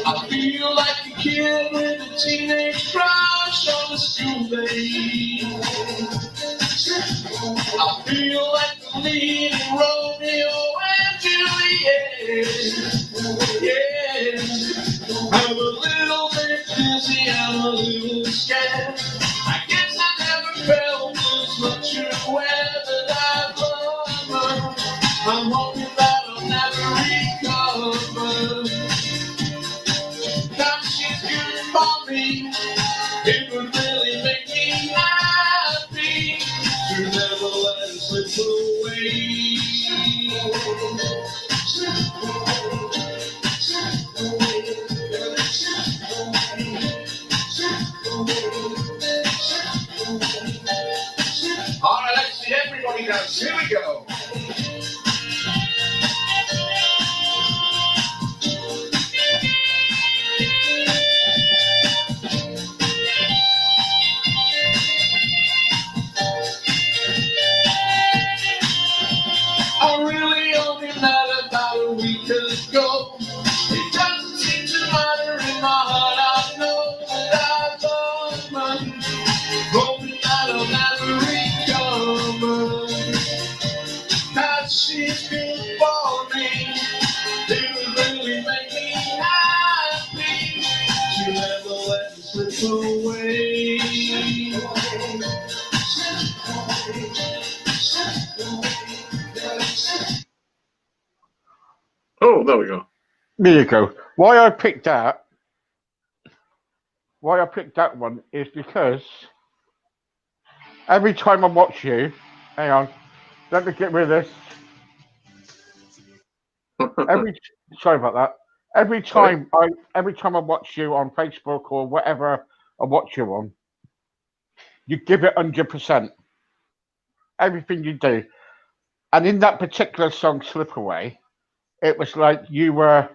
I feel like a kid with a teenage crush on the school day. I feel like the lead in Romeo and Juliet. Yeah, I'm a little bit dizzy, I'm a little scared. I guess I never felt this much aware that I love her. I'm hoping that I'll never recover. Now she's good for me. It would really make me happy to never let her slip away. All right, let's see everybody dance. Here we go. I really only met about a week ago. It doesn't seem to matter in my heart. I know that I love her. Hoping that I'll never recover. Cause she's good for me. It would really make me happy to never let her slip away. Oh, there we go. There you go. Why I picked that one is because every time I watch you, hang on, let me get rid of this. Sorry about that. Every time I watch you on Facebook or whatever I watch you on, you give it 100%. Everything you do. And in that particular song, Slip Away, it was like you were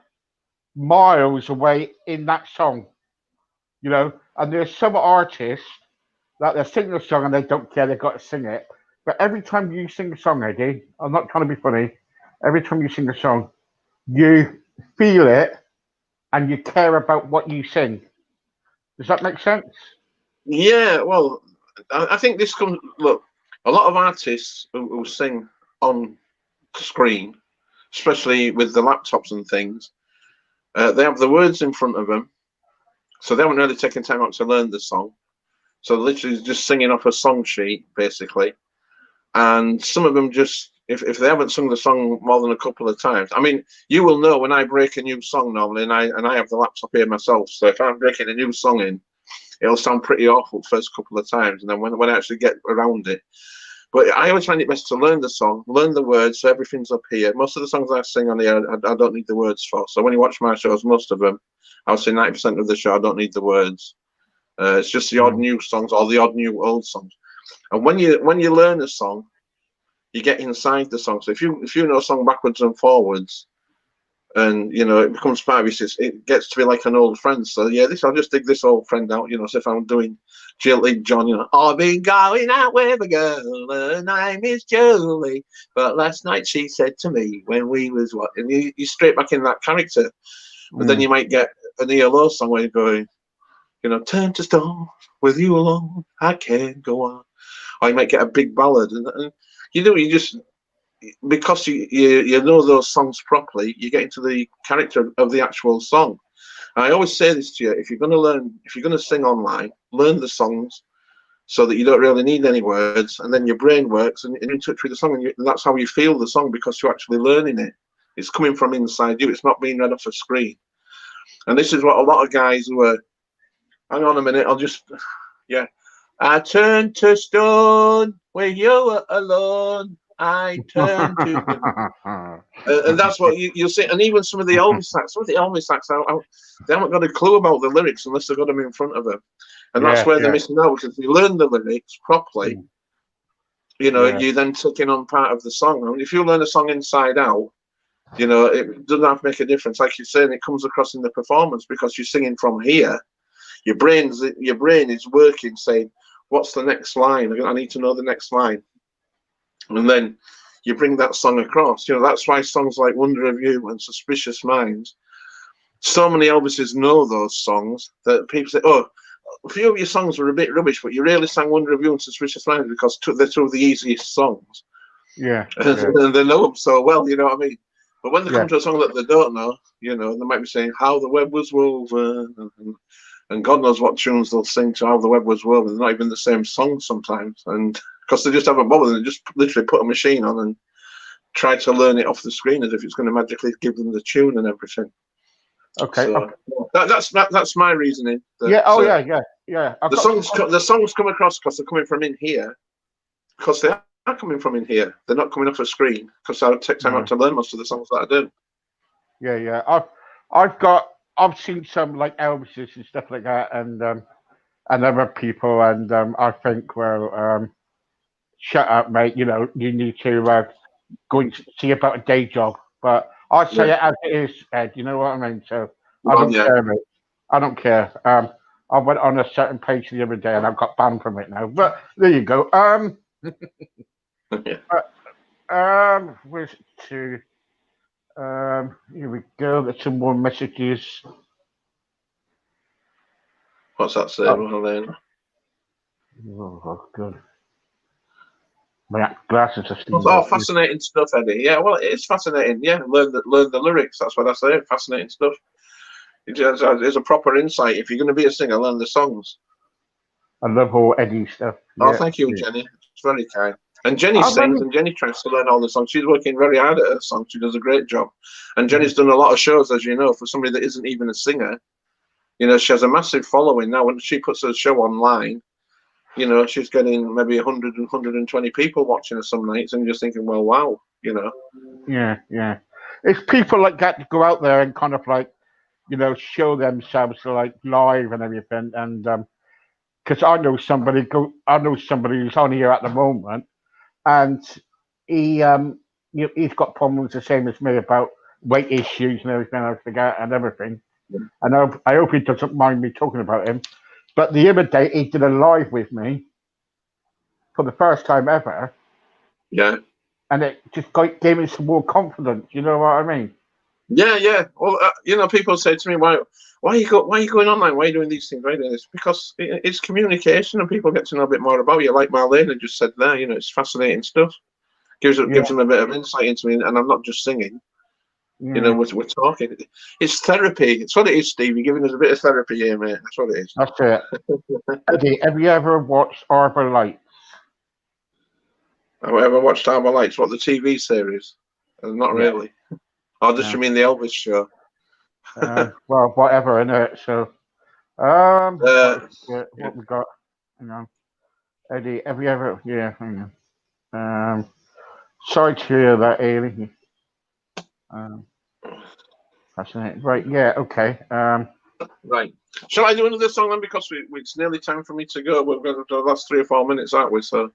miles away in that song. You know, and there's some artists that they're singing a song and they don't care, they've got to sing it. But every time you sing a song, Eddie, I'm not trying to be funny, every time you sing a song, you feel it and you care about what you sing. Does that make sense? Yeah, well, I think this look, a lot of artists who sing on screen especially with the laptops and things, they have the words in front of them, so they haven't really taken time out to learn the song. So literally just singing off a song sheet, basically. And some of them just, if they haven't sung the song more than a couple of times, I mean, you will know when I break a new song normally, and I have the laptop here myself, so if I'm breaking a new song in, it'll sound pretty awful the first couple of times, and then when I actually get around it. But I always find it best to learn the song, learn the words, so everything's up here. Most of the songs I sing on here, I don't need the words for. So when you watch my shows, most of them, I would say 90% of the show, I don't need the words. It's just the odd new songs or the odd new old songs. And when you learn a song, you get inside the song. So if you know a song backwards and forwards, and you know it becomes part of you, it gets to be like an old friend. So yeah, I'll just dig this old friend out. You know, so if I'm doing Jill John, you know, I've been going out with a girl, her name is Julie, but last night she said to me when we was what, and you straight back in that character. But then you might get an ELO song where you're going, you know, turn to stone, with you alone, I can't go on. Or you might get a big ballad, and you just, because you know those songs properly, you get into the character of the actual song. And I always say this to you: if you're going to sing online, learn the songs so that you don't really need any words, and then your brain works and you're in touch with the song, and that's how you feel the song, because you're actually learning it. It's coming from inside you. It's not being read off a screen. And this is what a lot of guys who are, hang on a minute, yeah. I turned to stone where you were alone. I turned to and that's what you'll see. And even some of the Elvis acts, they haven't got a clue about the lyrics unless they've got them in front of them. And that's where they're missing out, because if you learn the lyrics properly, you know, you then taking on part of the song. I mean, if you learn a song inside out, you know, it doesn't have to make a difference. Like you're saying, it comes across in the performance because you're singing from here. Your brain is working, saying, what's the next line? I need to know the next line. And then you bring that song across. You know, that's why songs like Wonder of You and Suspicious Minds, so many Elvises know those songs that people say, oh, a few of your songs were a bit rubbish, but you really sang Wonder of You and Suspicious Minds because they're two of the easiest songs. Yeah. And they know them so well, you know what I mean? But when they come to a song that they don't know, you know, they might be saying How the Web Was Woven, and God knows what tunes they'll sing to How the Web Was Woven. They're not even the same song sometimes. And because they just haven't bothered, they just literally put a machine on and try to learn it off the screen as if it's going to magically give them the tune and everything. Okay. So, that's my reasoning. The songs come across because they're coming from in here, because they are coming from in here. They're not coming off a screen, because I take time out to learn most of the songs that I do. I've seen some like Elvises and stuff like that, and other people, and I think, well, shut up, mate. You know, you need to go and see about a day job. But I say it as it is, Ed. You know what I mean? So I don't care, mate. I don't care. I went on a certain page the other day, and I got banned from it now. But there you go. Where's it to? Here we go. There's some more messages. What's that saying? Oh, good. My glasses are still. Oh, fascinating stuff, Eddie. Yeah, well, it is fascinating. Yeah, learn the lyrics. That's what I say. Fascinating stuff. It's a proper insight. If you're going to be a singer, learn the songs. I love all Eddie stuff. Oh, thank you, Jenny. It's very kind. And Jenny sings, and Jenny tries to learn all the songs. She's working very hard at her songs. She does a great job. And Jenny's done a lot of shows, as you know, for somebody that isn't even a singer. You know, she has a massive following now. When she puts her show online, you know, she's getting maybe 100 and 120 people watching her some nights, and you're just thinking, well, wow, you know. Yeah. It's people like that to go out there and kind of like, you know, show themselves like live and everything. And because I know somebody who's on here at the moment, and he he's got problems the same as me about weight issues and everything else and everything. And I hope he doesn't mind me talking about him. But the other day he did a live with me for the first time ever. Yeah. And it just gave me some more confidence. You know what I mean? Yeah. Well, you know, people say to me, why are you going online? Why are you doing these things? Why are you doing this? Because it's communication, and people get to know a bit more about you. Like Marlena just said there, you know, it's fascinating stuff. Gives them a bit of insight into me, and I'm not just singing. You know, we're talking. It's therapy. It's what it is, Steve. You're giving us a bit of therapy here, mate. That's what it is. That's it. Eddie, have you ever watched Arbor Lights? Have I ever watched Arbor Lights? What, the TV series? Not really. Or just you mean the Elvis show? Well, whatever, innit? So, what we got? Hang on. Eddie, have you ever? Yeah, hang on. Sorry to hear that, Ailey. That's it. Right, yeah, okay. Right. Shall I do another song then? Because it's nearly time for me to go. We've got the last 3 or 4 minutes, aren't we? So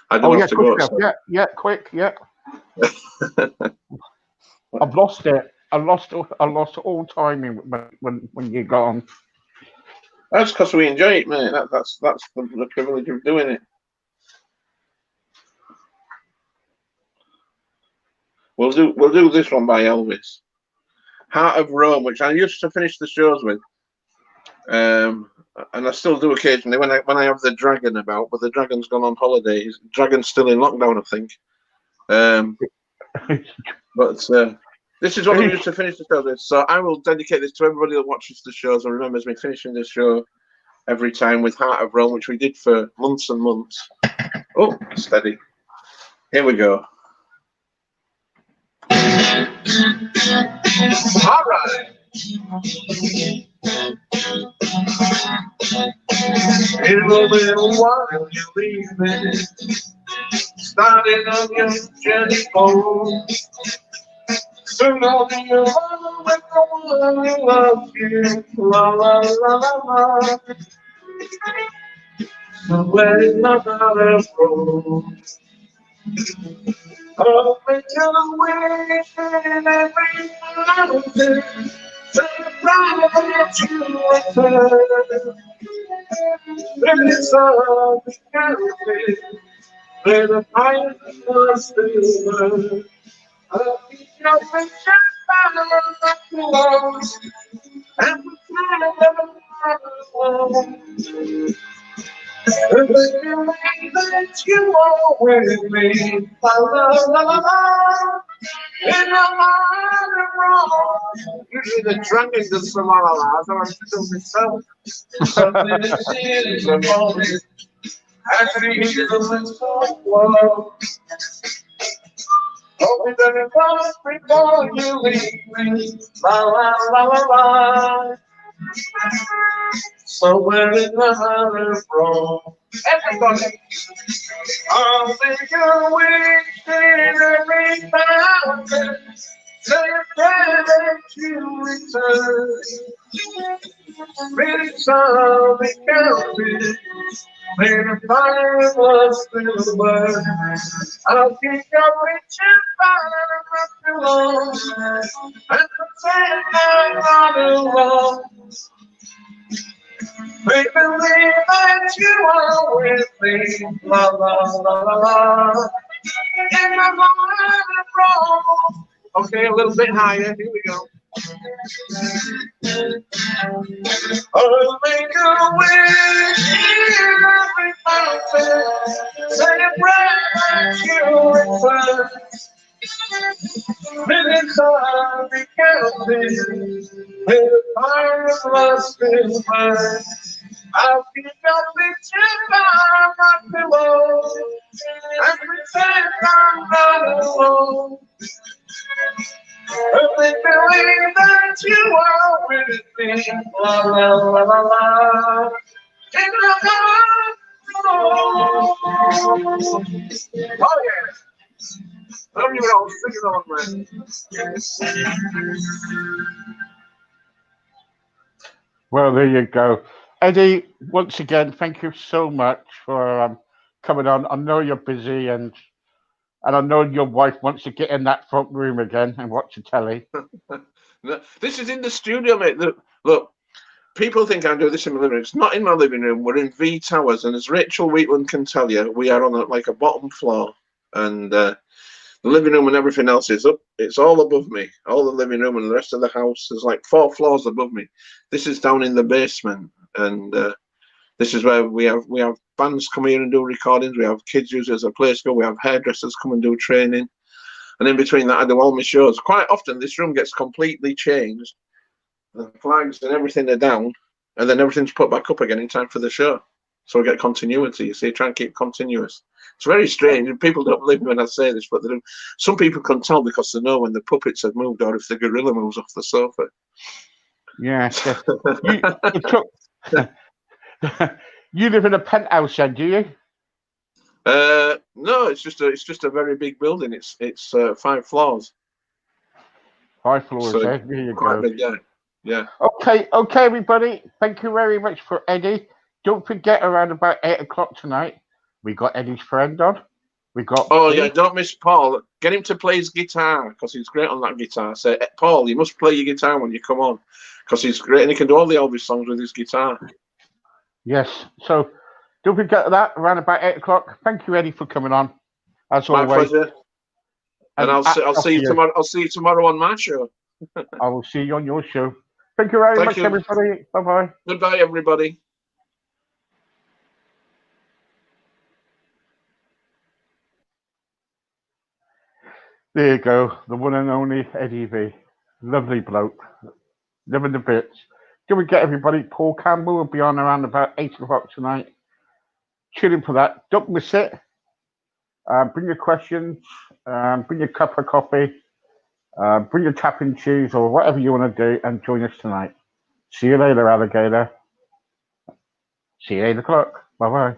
I do have to go. So. Yeah, quick, yeah. I've lost it. I lost all timing when you got on. That's because we enjoy it, mate. That's the privilege of doing it. We'll do this one by Elvis. Heart of Rome, which I used to finish the shows with. And I still do occasionally when I have the Dragon about, but the Dragon's gone on holiday. Dragon's still in lockdown, I think. But this is what we used to finish the show with. So I will dedicate this to everybody that watches the shows and remembers me finishing the show every time with Heart of Rome, which we did for months and months. Oh, steady. Here we go. All right. In a little while you leave me, starting on your journey home. Soon I'll be alone with the one who loves you. La la la la la. Somewhere in another room. Oh, make your wish in every mountain. So proud that you return. When it's all the country, where the fire was still burn. I'll keep your picture by the walls and pretend I'm the way that you are with me, la la la la la. In the heart of wrong. Usually the Dragon does some la la la. I don't have to do myself. Something is a moment. I think the little world. Hope that it was before you leave me, la la la la la. Somewhere in the heart of Rome. Everybody. I'll make a wish in every mountain. Say a prayer that you return. Really sorry, counting. May the fire was still burn. I'll keep your picture by the pillow and pretend I'm not alone. Make believe that you are with me, la la la la la. In my mind wrong. Okay, a little bit higher. Here we go. I'll make a wish in every mountain. Say a prayer that you return. Minutes are recounting. May the fire of love still burn. I'll keep your picture by my pillow and pretend I'm not alone. I make believe that you are with me, la la la la la. In the heart, oh yeah. I don't even know what I'm singing on, man. Well, there you go. Eddie, once again, thank you so much for coming on. I know you're busy and I know your wife wants to get in that front room again and watch the telly. No, this is in the studio, mate. Look, people think I do this in my living room. It's not in my living room. We're in V Towers, and as Rachel Wheatland can tell you, we are on a bottom floor, and the living room and everything else is up. It's all above me. All the living room and the rest of the house is like 4 floors above me. This is down in the basement, and this is where we have bands come here and do recordings. We have kids use it as a place to go. We have hairdressers come and do training. And in between that, I do all my shows. Quite often, this room gets completely changed. The flags and everything are down, and then everything's put back up again in time for the show. So we get continuity. You see, try and keep continuous. It's very strange, and people don't believe me when I say this, but they do. Some people can tell because they know when the puppets have moved or if the gorilla moves off the sofa. Yeah. You live in a penthouse, then, do you? No, it's just a very big building. It's 5 floors. 5 floors, So, there you Quite go. big, yeah. Yeah. Okay, everybody. Thank you very much for Eddie. Don't forget, around about 8 o'clock tonight, we got Eddie's friend on. We got. Oh Pete. yeah, don't miss Paul. Get him to play his guitar because he's great on that guitar. Say, Paul, you must play your guitar when you come on because he's great and he can do all the Elvis songs with his guitar. Yes. So don't forget that around about 8 o'clock. Thank you, Eddie, for coming on. As My always. pleasure. And I'll see you tomorrow. I'll see you tomorrow on my show. I will see you on your show. Thank you very Thank much, you. everybody. Bye bye. Goodbye, everybody. There you go, the one and only Eddie V. Lovely bloke. Living the bits. Don't forget, everybody, Paul Campbell will be on around about 8 o'clock tonight. Tune in for that. Don't miss it. Bring your questions. Bring your cup of coffee. Bring your tapping shoes or whatever you want to do and join us tonight. See you later, alligator. See you at 8 o'clock. Bye bye.